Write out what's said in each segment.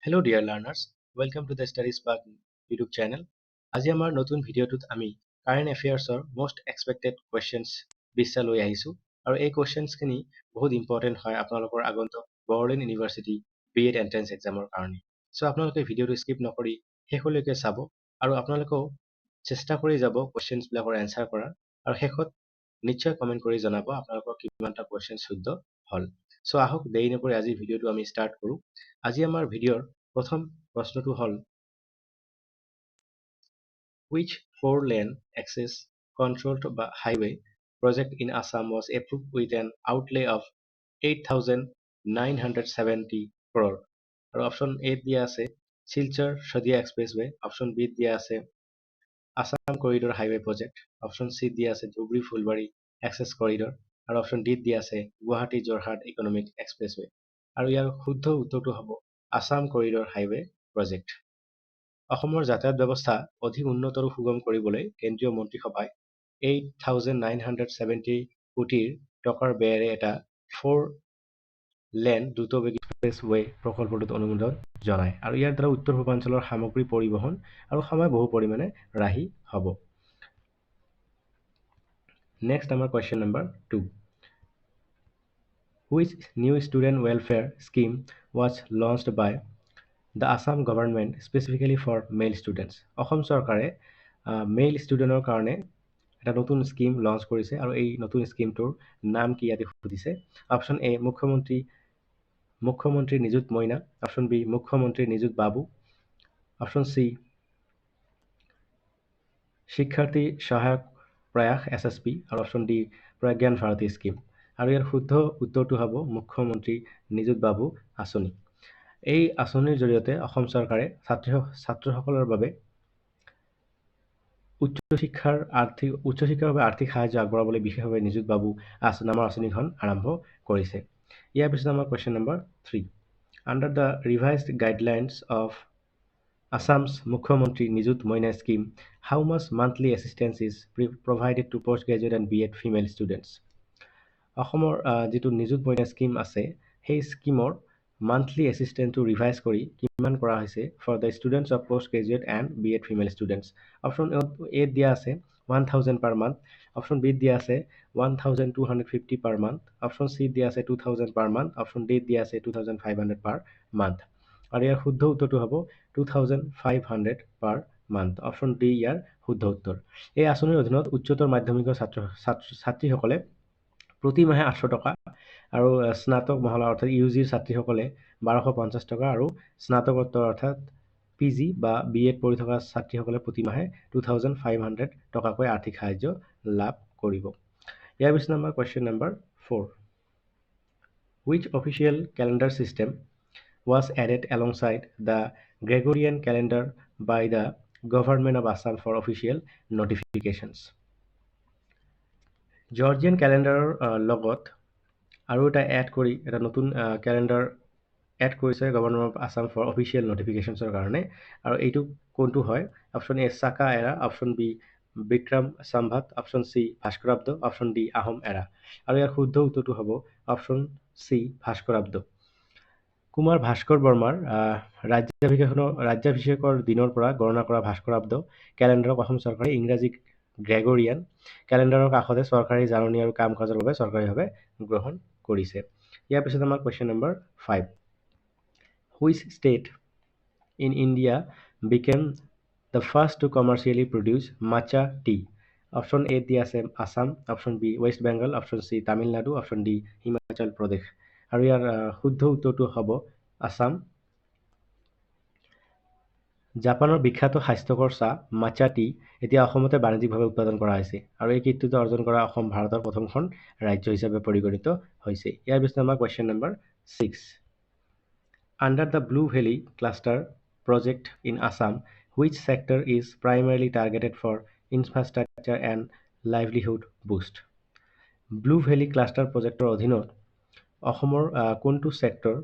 Hello dear learners, welcome to the Study Spark YouTube channel. আজি আমাৰ নতুন ভিডিঅ'টোত আমি কাৰেণ্ট এফেয়াৰ্ছৰ most expected questions 20টা লৈ আহিছো আৰু এই questions খিনি বহুত ইম্পৰ্টেণ্ট হয় আপোনালোকৰ আগন্তুক বড়োলেণ্ড ইউনিভাৰ্চিটি BEd এন্ট্ৰেন্স এক্সামৰ কাৰণে। সো আপোনালোকে ভিডিঅ'টো স্কিপ নকৰি শেষলৈকে চাব আৰু আপোনালোকেও চেষ্টা কৰি যাব questions বিলাকৰ এনসাৰ কৰাৰ আৰু শেষত নিশ্চয় কমেন্ট কৰি জনাব আপোনালোকৰ কিমানটা questions শুদ্ধ হল। সো আহক দেৰি নকৰি আজি ভিডিঅ'টো আমি ষ্টাৰ্ট কৰো। আজি আমাৰ ভিডিঅ'ৰ প্ৰথম প্ৰশ্নটো হল Which four-lane access controlled highway project in Assam was approved with an outlay of 8,970 crore? আৰু অপশ্যন এ দিয়া আছে Silchar Sadiya expressway, option B দিয়া আছে Assam corridor highway project, option C দিয়া আছে ধুবুৰী ফুলবাৰী এক্সেছ কৰিডৰ আৰু অপশ্যন ডি দিয়া আছে গুৱাহাটী যোৰহাট ইকনমিক এক্সপ্ৰেছৱে। আৰু ইয়াৰ শুদ্ধ উত্তৰটো হ'ব আসাম কৰিডৰ হাইৱে প্ৰজেক্ট। অসমৰ যাতায়াত ব্যৱস্থা অধিক উন্নত আৰু সুগম কৰিবলৈ কেন্দ্ৰীয় মন্ত্ৰীসভাই 8,970 কোটিৰ টকাৰ ব্যয়েৰে এটা 4-লেন দ্ৰুতবেগী এক্সপ্ৰেছৱে প্ৰকল্পটোত অনুমোদন জনায় আৰু ইয়াৰ দ্বাৰা উত্তৰ পূৰ্বাঞ্চলৰ সামগ্ৰী পৰিবহণ আৰু সময় বহু পৰিমাণে ৰাহি হ'ব। নেক্সট আমাৰ question number 2. Which new student welfare scheme was launched by the Assam government specifically for male students? Assam চৰকাৰে মেল ষ্টুডেণ্টৰ কাৰণে এটা নতুন স্কিম লঞ্চ কৰিছে আৰু এই নতুন স্কিমটোৰ নাম কি ইয়াতে সুধিছে। অপশ্যন এ মুখ্যমন্ত্ৰী নিযুত মইনা, অপশ্যন বি মুখ্যমন্ত্ৰী নিযুত বাবু, অপশ্যন চি শিক্ষাৰ্থী সহায়ক প্ৰয়াস SSP আৰু option D Pragyan Bharati scheme. আৰু ইয়াৰ শুদ্ধ উত্তৰটো হ'ব মুখ্যমন্ত্ৰী নিযুত বাবু আঁচনি। এই আঁচনিৰ জৰিয়তে অসম চৰকাৰে ছাত্ৰসকলৰ বাবে উচ্চ শিক্ষাৰ বাবে আৰ্থিক সাহায্য আগবঢ়াবলৈ বিশেষভাৱে নিযুত বাবু নামৰ আঁচনিখন আৰম্ভ কৰিছে। ইয়াৰ পিছত আমাৰ question number 3. Under the revised guidelines of Assam's Mukhyamantri Nijut Moina scheme, how much monthly assistance is provided to postgraduate and BEd female students? অসমৰ যিটো নিযুত মইনা স্কিম আছে সেই স্কিমৰ মান্থলি এছিষ্টেণ্টটো ৰিভাইজ কৰি কিমান কৰা হৈছে for the students of post graduate and BEd female students. Option A দিয়া আছে 1,000 পাৰ মান্থ, অপশ্যন বি দিয়া আছে 1,250 পাৰ মান্থ, অপশ্যন চি দিয়া আছে 2,000 পাৰ মান্থ, অপশ্যন ডি দিয়া আছে 2,500 পাৰ মান্থ। আৰু ইয়াৰ শুদ্ধ উত্তৰটো হ'ব 2,500 পাৰ মান্থ। অপশ্যন ডি ইয়াৰ শুদ্ধ উত্তৰ। এই আঁচনিৰ অধীনত উচ্চতৰ মাধ্যমিকৰ ছাত্ৰীসকলে প্ৰতি মাহে 800 টকা আৰু স্নাতক মহলা অৰ্থাৎ UGৰ ছাত্ৰীসকলে 1250 টকা আৰু স্নাতকোত্তৰ অৰ্থাৎ PG বা BEd পঢ়ি থকা ছাত্ৰীসকলে প্ৰতি মাহে 2,500 টকাকৈ আৰ্থিক সাহায্য লাভ কৰিব। ইয়াৰ পিছত আমাৰ question number 4. Which official calendar system was added alongside the Gregorian calendar by the government of Assam for official notifications? Georgian কেলেণ্ডাৰৰ লগত আৰু এটা এড কৰি এটা নতুন কেলেণ্ডাৰ এড কৰিছে government of Assam for official নটিফিকেশ্যনছৰ কাৰণে। আৰু এইটো কোনটো হয়? Option A Saka era, option B Vikram Samvat, option C Bhaskarabda, option D Ahom era. আৰু ইয়াৰ শুদ্ধ উত্তৰটো হ'ব অপশ্যন চি ভাস্কৰাব্দ। কুমাৰ ভাস্কৰ বৰ্মাৰ ৰাজ্যাভিষেকৰ দিনৰ পৰা গণনা কৰা ভাস্কৰাব্দ কেলেণ্ডাৰক অসম চৰকাৰে ইংৰাজী গ্ৰেগৰিয়ান কেলেণ্ডাৰৰ কাষতে চৰকাৰী জাননী আৰু কাম কাজৰ বাবে চৰকাৰীভাৱে গ্ৰহণ কৰিছে। ইয়াৰ পিছত আমাৰ question number 5. Which state in India became the first to commercially produce matcha tea? Option A দিয়া আছে Assam, option B West Bengal, option C Tamil Nadu, option D Himachal Pradesh. আৰু ইয়াৰ শুদ্ধ উত্তৰটো হ'ব আসাম। জাপানৰ বিখ্যাত স্বাস্থ্যকৰ চাহ মাচা টি এতিয়া অসমতে বাণিজ্যিকভাৱে উৎপাদন কৰা হৈছে আৰু এই কৃতিত্ব অৰ্জন কৰা অসম ভাৰতৰ প্ৰথমখন ৰাজ্য হিচাপে পৰিগণিত হৈছে। ইয়াৰ পিছত আমাৰ question number 6. Under the Blue Valley Cluster project in Assam, which sector is primarily targeted for infrastructure and livelihood boost? Blue valley cluster প্ৰজেক্টৰ অধীনত অসমৰ কোনটো ছেক্টৰ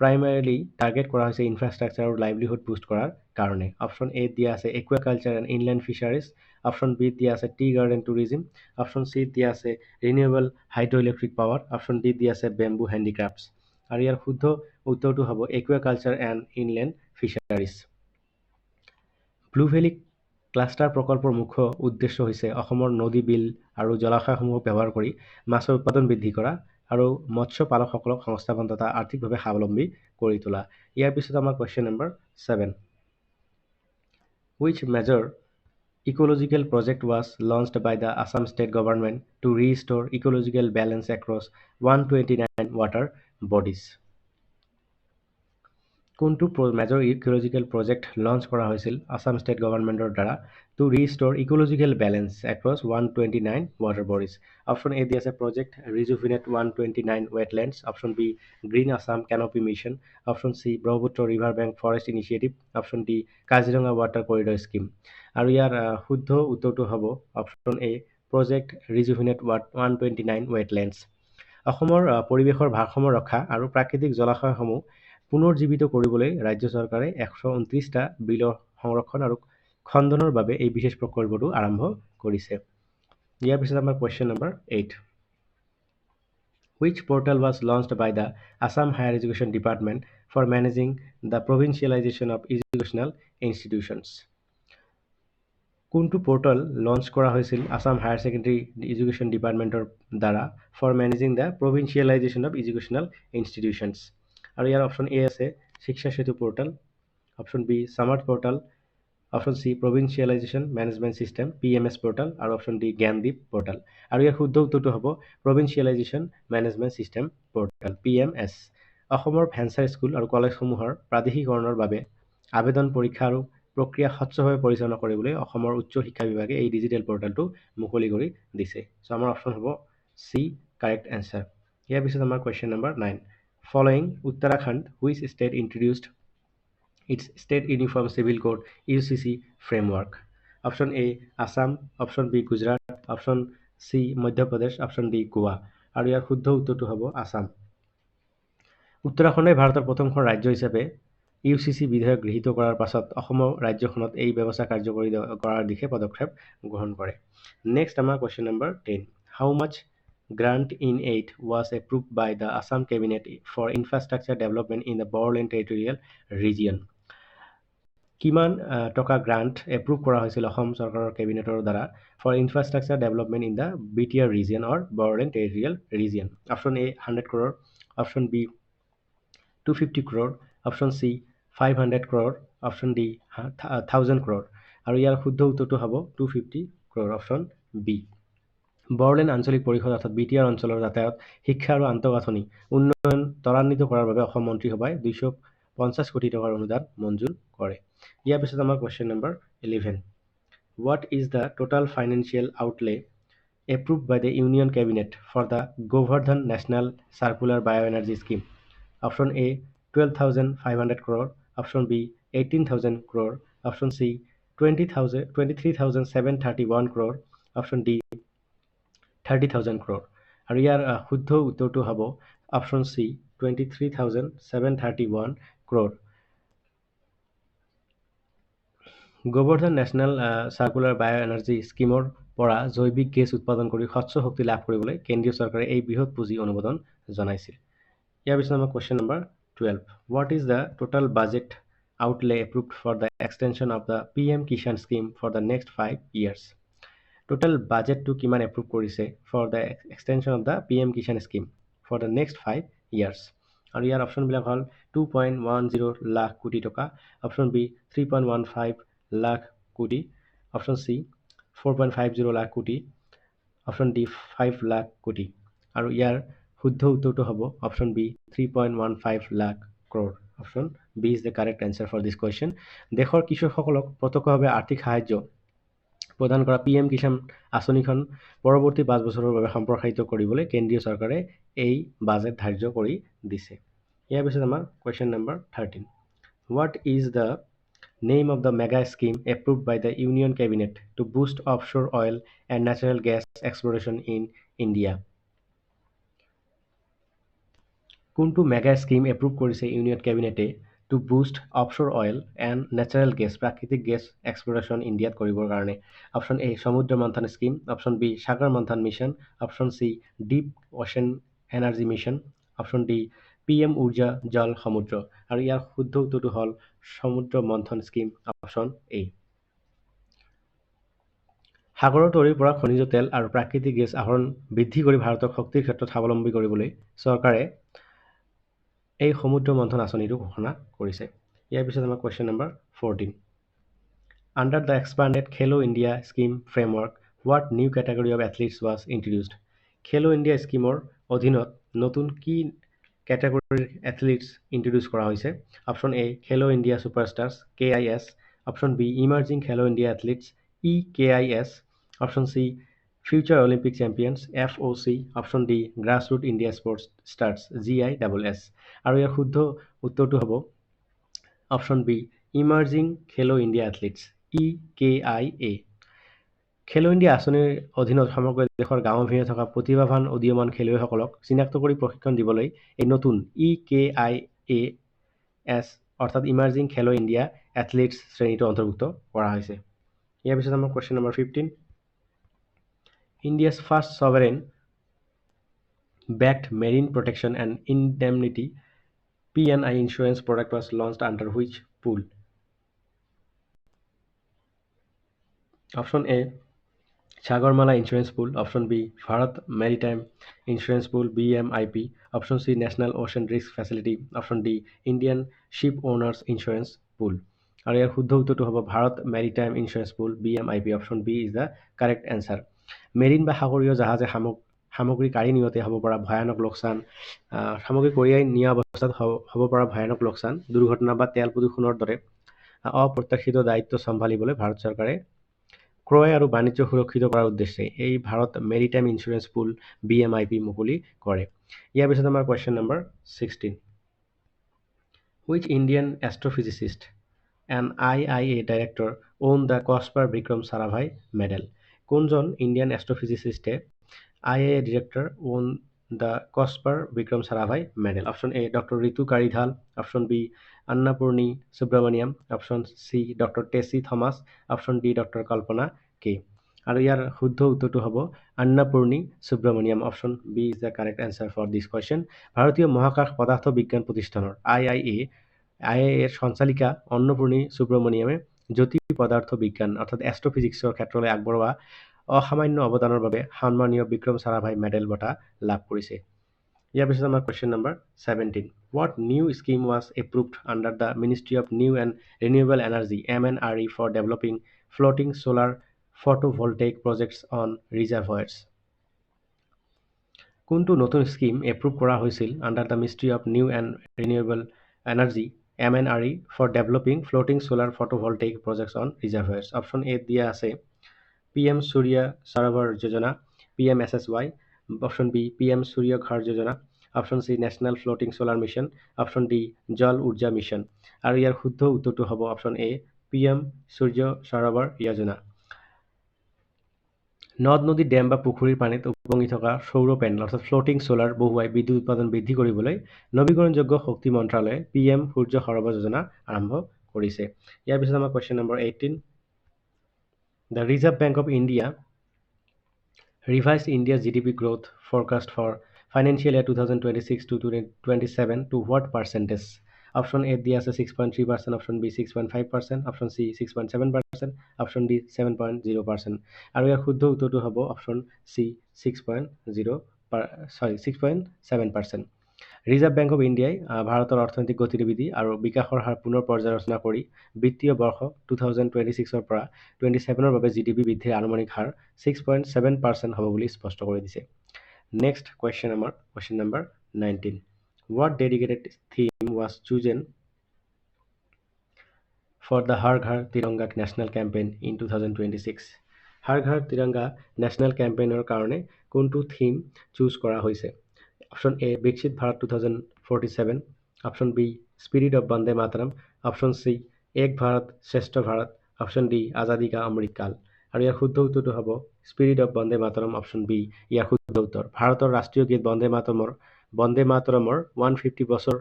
প্ৰাইমাৰীলি টাৰ্গেট কৰা হৈছে ইনফ্ৰাষ্ট্ৰাকচাৰ আৰু লাইভলিহুড বুষ্ট কৰাৰ কাৰণে? অপশ্যন এ দিয়া আছে aquaculture and inland fisheries, option B দিয়া আছে tea garden tourism, option C দিয়া আছে renewable hydro electric power, option D দিয়া আছে বেম্বু হেণ্ডিক্ৰাফ্টছ। আৰু ইয়াৰ শুদ্ধ উত্তৰটো হ'ব aquaculture and inland fisheries. Blue valley cluster প্ৰকল্পৰ মুখ্য উদ্দেশ্য হৈছে অসমৰ নদী, বিল আৰু জলাশয়সমূহক ব্যৱহাৰ কৰি মাছৰ উৎপাদন বৃদ্ধি কৰা আৰু মৎস্য পালকসকলক সংস্থাপন তথা আৰ্থিকভাৱে স্বাৱলম্বী কৰি তোলা। ইয়াৰ পিছত আমাৰ question number 7. Which major ecological project was launched by the Assam state government to restore ecological balance across 129 water bodies? কোনটো মেজৰ ইকোলজিকেল প্ৰজেক্ট লঞ্চ কৰা হৈছিল আছাম ষ্টেট গভৰ্ণমেণ্টৰ দ্বাৰা to restore ecological balance across 129 water bodies? Option A দি আছে project rejuvenate 129 wetlands, option B green Assam canopy mission, option C Brahmaputra river bank forest initiative, option D Kaziranga water corridor scheme. আৰু ইয়াৰ শুদ্ধ উত্তৰটো হ'ব option A project rejuvenate 129 wetlands. অসমৰ পৰিৱেশৰ ভাৰসাম্য ৰক্ষা আৰু প্ৰাকৃতিক জলাশয়সমূহ পুনৰুজ্জীৱিত কৰিবলৈ ৰাজ্য চৰকাৰে 129টা বিলৰ সংৰক্ষণ আৰু খণ্ডনৰ বাবে এই বিশেষ প্ৰকল্পটো আৰম্ভ কৰিছে। ইয়াৰ পিছত আমাৰ question number 8. Which portal was launched by the Assam Higher Education Department for managing the provincialization of educational institutions? কোনটো পৰ্টেল লঞ্চ কৰা হৈছিল আছাম হায়াৰ ছেকেণ্ডেৰী এডুকেশ্যন ডিপাৰ্টমেণ্টৰ দ্বাৰা for managing the provincialisation of educational institutions? আৰু ইয়াৰ option A আছে Shiksha Setu portal, option B Samarth portal, option C provincialisation management system PMS portal, আৰু option D Gyandeep portal. আৰু ইয়াৰ শুদ্ধ উত্তৰটো হ'ব provincialisation management system portal PMS। অসমৰ ভেঞ্চাৰ স্কুল আৰু কলেজসমূহৰ প্ৰাদেশিকৰণৰ বাবে আবেদন পৰীক্ষা আৰু প্ৰক্ৰিয়া স্বচ্ছভাৱে পৰিচালনা কৰিবলৈ অসমৰ উচ্চ শিক্ষা বিভাগে এই ডিজিটেল পৰ্টেলটো মুকলি কৰি দিছে। চ' আমাৰ অপশ্যন হ'ব চি কাৰেক্ট এনচাৰ। ইয়াৰ পিছত আমাৰ question number 9. Following Uttarakhand, which state introduced its State Uniform Civil Code UCC framework? Option A Assam, Option B Gujarat, Option C Madhya Pradesh, Option D Goa। আৰু ইয়াৰ শুদ্ধ উত্তৰটো হ'ব আছাম। উত্তৰাখণ্ডই ভাৰতৰ প্ৰথমখন ৰাজ্য হিচাপে UCC বিধেয়ক গৃহীত কৰাৰ পাছত অসমৰ ৰাজ্যখনত এই ব্যৱস্থা কাৰ্যকৰী কৰাৰ দিশে পদক্ষেপ গ্ৰহণ কৰে। নেক্সট আমাৰ question number 10. How much grant in aid was approved by the Assam Cabinet for infrastructure development in the Boreland Territorial Region? কিমান টকা গ্ৰাণ্ট এপ্ৰুভ কৰা হৈছিল অসম চৰকাৰৰ কেবিনেটৰ দ্বাৰা for infrastructure development in the BTR region or Bodoland territorial region? Option A 100 crore, option B 250 crore, option C 500 crore, option D 1000 crore। আৰু ইয়াৰ শুদ্ধ উত্তৰটো হ'ব 250 crore, অপশ্যন বি। বড়োলেণ্ড আঞ্চলিক পৰিষদ অৰ্থাৎ BTR অঞ্চলৰ যাতায়াত, শিক্ষা আৰু আন্তঃগাঁথনি উন্নয়ন ত্বৰান্বিত কৰাৰ বাবে অসম মন্ত্ৰীসভাই 250 কোটি টকাৰ অনুদান মঞ্জুৰ কৰে। ইয়াৰ পিছত আমাৰ question number 11. What is the total financial outlay approved by the Union Cabinet for the Govardhan National Circular Bioenergy Scheme? Option A 12,500 crore, Option B 18,000 crore, Option C 23,731 crore, Option D 30,000 crore। আৰু ইয়াৰ শুদ্ধ উত্তৰটো হ'ব option C 23,731 crore। Govardhan national circular বায়' energy স্কিমৰ পৰা জৈৱিক gas উৎপাদন কৰি স্বচ্ছ শক্তি লাভ কৰিবলৈ কেন্দ্ৰীয় চৰকাৰে এই বৃহৎ পুঁজি অনুমোদন জনাইছিল। ইয়াৰ পিছত আমাৰ question number 12. What is the total budget outlay approved for the extension of the PM Kishan scheme for the next 5 years? Total বাজেটটো কিমান এপ্ৰুভ কৰিছে for the extension of the PM Kishan scheme for the next 5 years? আৰু ইয়াৰ অপশ্যনবিলাক হ'ল 2.10 লাখ কোটি টকা, option B 3.15 lakh কোটি, option C 4.50 lakh কোটি, option D 5 lakh কোটি। আৰু ইয়াৰ শুদ্ধ উত্তৰটো হ'ব option B 3.15 lakh crore. Option B is the correct answer for this question. দেশৰ কৃষকসকলক প্ৰত্যক্ষভাৱে আৰ্থিক সাহায্য প্ৰদান কৰা PM কিষাণ আঁচনিখন পৰৱৰ্তী 5 বছৰৰ বাবে সম্প্ৰসাৰিত কৰিবলৈ কেন্দ্ৰীয় চৰকাৰে এই বাজেট ধাৰ্য কৰি দিছে। ইয়াৰ পিছত আমাৰ question number 13. What is the name of the mega scheme approved by the Union Cabinet to boost offshore oil and natural gas exploration in India? কোনটো মেগা স্কিম এপ্ৰুভ কৰিছে ইউনিয়ন কেবিনেটে to boost offshore oil and natural gas প্ৰাকৃতিক gas exploration ইণ্ডিয়াত কৰিবৰ কাৰণে? Option A Samudra Manthan scheme, option B Sagar Manthan mission, option C deep ocean energy mission, option D PM Urja Jal Samudra আৰু ইয়াৰ শুদ্ধ উত্তৰটো হ'ল সমুদ্ৰ মন্থন স্কিম অপশ্যন এ। সাগৰৰ তলিৰ পৰা খনিজ তেল আৰু প্ৰাকৃতিক গেছ আহৰণ বৃদ্ধি কৰি ভাৰতক শক্তিৰ ক্ষেত্ৰত স্বাৱলম্বী কৰিবলৈ চৰকাৰে এই সমুদ্ৰ মন্থন আঁচনিটো ঘোষণা কৰিছে। ইয়াৰ পিছত আমাৰ question number 14। Under the expanded Khelo India scheme framework, what new category of athletes was introduced? Khelo India স্কিমৰ অধীনত নতুন কি কেটেগৰীৰ এথলিটছ ইন্ট্ৰডিউচ কৰা হৈছে? Option A Khelo India superstars KIS, option B emerging Khelo India athletes EKIS, option C future olympic champions FOC, option D grassroot India sports stars GISS। আৰু ইয়াৰ শুদ্ধ উত্তৰটো হ'ব option B emerging Khelo India athletes EKIA। Khelo India আঁচনিৰ অধীনত সমগ্ৰ দেশৰ গাঁৱে ভূঞে থকা প্ৰতিভাৱান উদীয়মান খেলুৱৈসকলক চিনাক্ত কৰি প্ৰশিক্ষণ দিবলৈ এই নতুন EKIAS অৰ্থাৎ ইমাৰ্জিং খেলো ইণ্ডিয়া এথলিটছ শ্ৰেণীটো অন্তৰ্ভুক্ত কৰা হৈছে। ইয়াৰ পিছত আমাৰ question number 15। India's first sovereign backed marine protection and indemnity PNI insurance product was launched under which pool? Option A Sagarmala Insurance Pool, option B Bharat Maritime Insurance Pool BMIP, option C National Ocean Risk Facility, option D Indian Ship Owners Insurance Pool। আৰু ইয়াৰ শুদ্ধ উত্তৰটো হ'ব Bharat maritime insurance pool BMIP, option B is the correct answer. Marine বা সাগৰীয় জাহাজে সামগ্ৰী কাঢ়ি নিওঁতে হ'ব পৰা ভয়ানক লোকচান, সামগ্ৰী কঢ়িয়াই নিয়া অৱস্থাত হ'ব পৰা ভয়ানক লোকচান, দুৰ্ঘটনা বা তেল প্ৰদূষণৰ দৰে অপ্ৰত্যাশিত দায়িত্ব চম্ভালিবলৈ ভাৰত চৰকাৰে ক্ৰয় আৰু বাণিজ্য সুৰক্ষিত কৰাৰ উদ্দেশ্যে এই Bharat maritime insurance pool BMIP মুকলি কৰে। ইয়াৰ পিছত আমাৰ question number 16। Which Indian astrophysicist and IIA director won the Kaspar Vikram Sarabhai medal? কোনজন ইণ্ডিয়ান এষ্ট্ৰফিজিচিষ্টে IIA director won the Kaspar Vikram Sarabhai medal? Option A doctor Ritu Karidhal, option B Annapurni Subramaniam, option C doctor Tessy Thomas, option D doctor Kalpana K. আৰু ইয়াৰ শুদ্ধ উত্তৰটো হ'ব Annapurni Subramaniam, option B is the correct answer for this question. ভাৰতীয় মহাকাশ পদাৰ্থ বিজ্ঞান প্ৰতিষ্ঠানৰ IIA সঞ্চালিকা অন্নপূৰ্ণী সুব্ৰমণিয়ামে জ্যোতি পদাৰ্থ বিজ্ঞান অৰ্থাৎ এষ্ট্ৰফিজিক্সৰ ক্ষেত্ৰলৈ আগবঢ়োৱা অসামান্য অৱদানৰ বাবে সন্মানীয় বিক্ৰম সাৰাভাই মেডেল বঁটা লাভ কৰিছে। ইয়াৰ পিছত আমাৰ question number 17। What new scheme was approved under the Ministry of New and Renewable Energy MNRE for developing floating solar photovoltaic projects on reservoirs? কোনটো নতুন স্কিম এপ্ৰুভ কৰা হৈছিল under the ministry of new and renewable energy MNRE for developing floating solar photovoltaic projects on reservoirs? Option A দিয়া আছে PM Surya Sarovar Yojana PMSSY, option B PM Surya Ghar Yojana, option C national floating solar mission, option D Jal Urja mission. আৰু ইয়াৰ শুদ্ধ উত্তৰটো হ'ব option এ PM Surya Sarovar যোজনা। নদ নদী dam বা পুখুৰীৰ পানীত উপঙি থকা সৌৰ পেনেল অৰ্থাৎ ফ্লোটিং সোলাৰ বহুৱাই বিদ্যুৎ উৎপাদন বৃদ্ধি কৰিবলৈ নৱীকৰণযোগ্য শক্তি মন্ত্ৰালয়ে PM সূৰ্য সৰোবৰ যোজনা আৰম্ভ কৰিছে। ইয়াৰ পিছত আমাৰ question number 18। The Reserve Bank of India revised India's GDP growth forecast for financial year 2026 to 2027 to what percentage? Option A দিয়া আছে 6.3%, option B 6.5%, option C 6.7%, option D 7.0%। আৰু ইয়াৰ শুদ্ধ উত্তৰটো হ'ব option C 6.7%। Reserve bank of ইণ্ডিয়াই ভাৰতৰ অৰ্থনৈতিক গতিবিধি আৰু বিকাশৰ হাৰ পুনৰ পৰ্যালোচনা কৰি বিত্তীয় বৰ্ষ 2026ৰ পৰা 27ৰ বাবে GDP বৃদ্ধিৰ আনুমানিক হাৰ 6.7% হ'ব বুলি স্পষ্ট কৰি দিছে। নেক্সট কুৱেশ্যন আমাৰ question number 19। What dedicated theme was chosen for the Har Ghar Tiranga National Campaign in 2026? Har Ghar Tiranga National Campaign-ৰ কাৰণে কোনটো থিম চুজ কৰা হৈছে? Option A Viksit Bharat 2047, option B spirit of Vande Mataram, option C Ek Bharat Shreshtha Bharat, option D Azadi Ka Amrit Kaal. আৰু ইয়াৰ শুদ্ধ উত্তৰটো হ'ব spirit of Vande Mataram, option B ইয়াৰ শুদ্ধ উত্তৰ। ভাৰতৰ ৰাষ্ট্ৰীয় গীত বন্দে মাতৰমৰ 150 বছৰ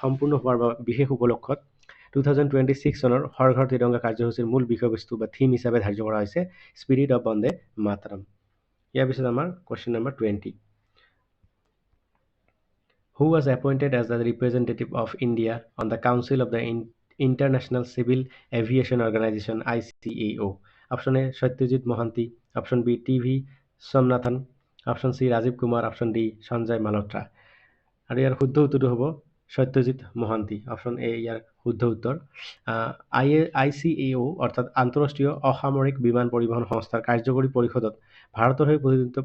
সম্পূৰ্ণ হোৱাৰ বিশেষ উপলক্ষত 2026 চনৰ হৰ ঘৰ তিৰংগা কাৰ্যসূচীৰ মূল বিষয়বস্তু বা থিম হিচাপে ধাৰ্য কৰা হৈছে স্পিৰিট অফ বন্দে মাতৰম। ইয়াৰ পিছত আমাৰ question number 20। who was appointed as the representative of India on the Council of the International Civil Aviation Organization ICAO? Option A Satyajit Mohanty, option B TV Somnathan, option C Rajiv Kumar, option D Sanjay Malhotra. আৰু ইয়াৰ শুদ্ধ উত্তৰটো হ'ব Satyajit Mohanty. Option A ইয়াৰ শুদ্ধ উত্তৰ। I C এ অ' অৰ্থাৎ আন্তঃৰাষ্ট্ৰীয় অসামৰিক বিমান পৰিবহণ সংস্থাৰ কাৰ্যকৰী পৰিষদত ভাৰতৰ হৈ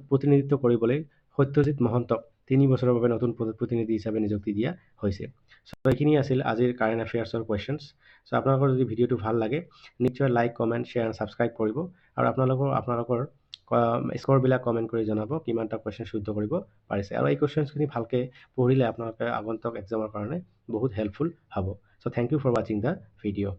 প্ৰতিনিধিত্ব কৰিবলৈ সত্যজিৎ মহন্তক 3 বছৰৰ বাবে নতুন প্ৰতিনিধি হিচাপে নিযুক্তি দিয়া হৈছে। চ' এইখিনি আছিল আজিৰ কাৰেণ্ট এফেয়াৰ্ছৰ কুৱেশ্যনছ। চ' আপোনালোকৰ যদি ভিডিঅ'টো ভাল লাগে নিশ্চয় like, comment, share and subscribe কৰিব। আৰু আপোনালোকৰ স্ক'ৰবিলাক কমেণ্ট কৰি জনাব কিমানটা কুৱেশ্যন শুদ্ধ কৰিব পাৰিছে। আৰু এই কুৱেশ্যনছখিনি ভালকৈ পঢ়িলে আপোনালোকে আগন্তুক এক্সামৰ কাৰণে বহুত হেল্পফুল হ'ব। চ' থেংক ইউ ফৰ ৱাচিং দ্য ভিডিঅ'।